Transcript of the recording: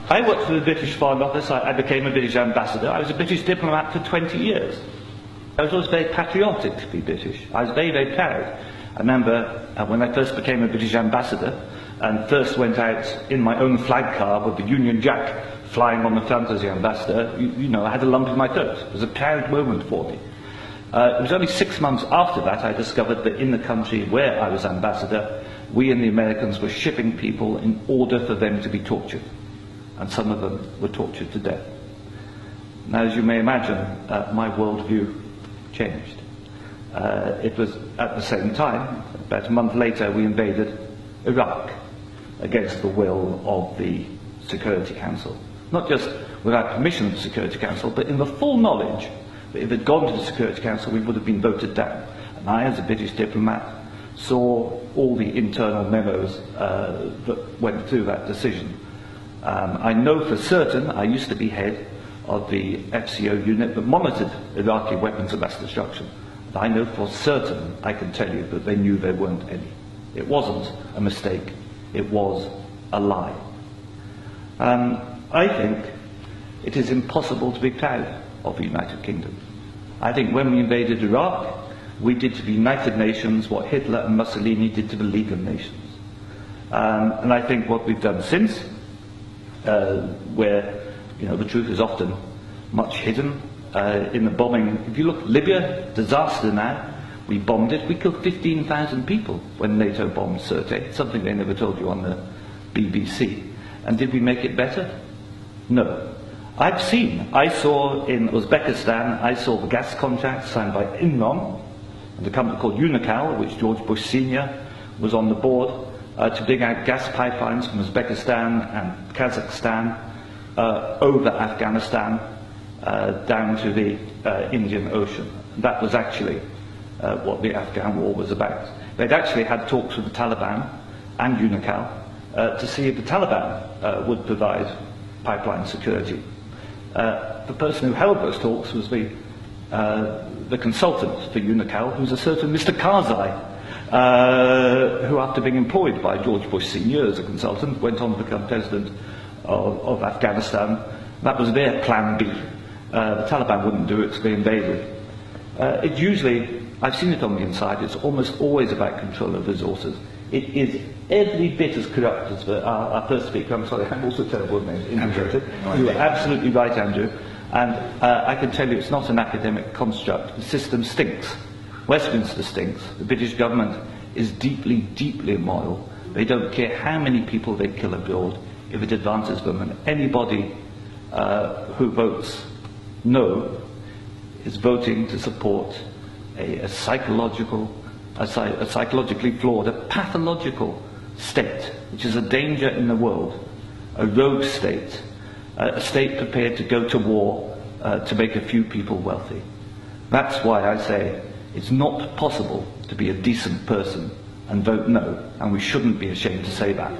I worked for the British Foreign Office. I became a British ambassador. I was a British diplomat for 20 years. I was always very patriotic to be British. I was very, very proud. I remember when I first became a British ambassador and first went out in my own flag car with the Union Jack flying on the front as the ambassador, you know, I had a lump in my throat. It was a proud moment for me. It was only 6 months after that I discovered that in the country where I was ambassador, we and the Americans were shipping people in order for them to be tortured. And some of them were tortured to death. Now, as you may imagine, my worldview changed. It was at the same time, about a month later, we invaded Iraq against the will of the Security Council. Not just without permission of the Security Council, but in the full knowledge that if it had gone to the Security Council, we would have been voted down. And I, as a British diplomat, saw all the internal memos that went through that decision. I know for certain, I used to be head of the FCO unit that monitored Iraqi weapons of mass destruction. And I know for certain, I can tell you, that they knew there weren't any. It wasn't a mistake, it was a lie. I think it is impossible to be proud of the United Kingdom. I think when we invaded Iraq, we did to the United Nations what Hitler and Mussolini did to the League of Nations. And I think what we've done since, where the truth is often much hidden in the bombing. If you look, Libya, disaster now, we bombed it. We killed 15,000 people when NATO bombed Sirte, something they never told you on the BBC. And did we make it better? No. I saw in Uzbekistan, I saw the gas contract signed by Enron and a company called Unocal, which George Bush Sr. was on the board, to dig out gas pipelines from Uzbekistan and Kazakhstan over Afghanistan down to the Indian Ocean. That was actually what the Afghan war was about. They'd actually had talks with the Taliban and Unocal to see if the Taliban would provide pipeline security. The person who held those talks was the consultant for Unocal, who was a certain Mr. Karzai, who, after being employed by George Bush Sr. as a consultant, went on to become president of Afghanistan. That was their plan B. The Taliban wouldn't do it, so they invaded. It usually, I've seen it on the inside, it's almost always about control of resources. It is every bit as corrupt as our first speaker. I'm sorry, I'm also terrible with names. Andrew. You are absolutely right, Andrew. And I can tell you it's not an academic construct. The system stinks. Westminster stinks. The British government is deeply, deeply immoral. They don't care how many people they kill abroad if it advances them. And anybody who votes no is voting to support a psychologically flawed, a pathological state, which is a danger in the world, a rogue state, a state prepared to go to war to make a few people wealthy. That's why I say it's not possible to be a decent person and vote no, and we shouldn't be ashamed to say that.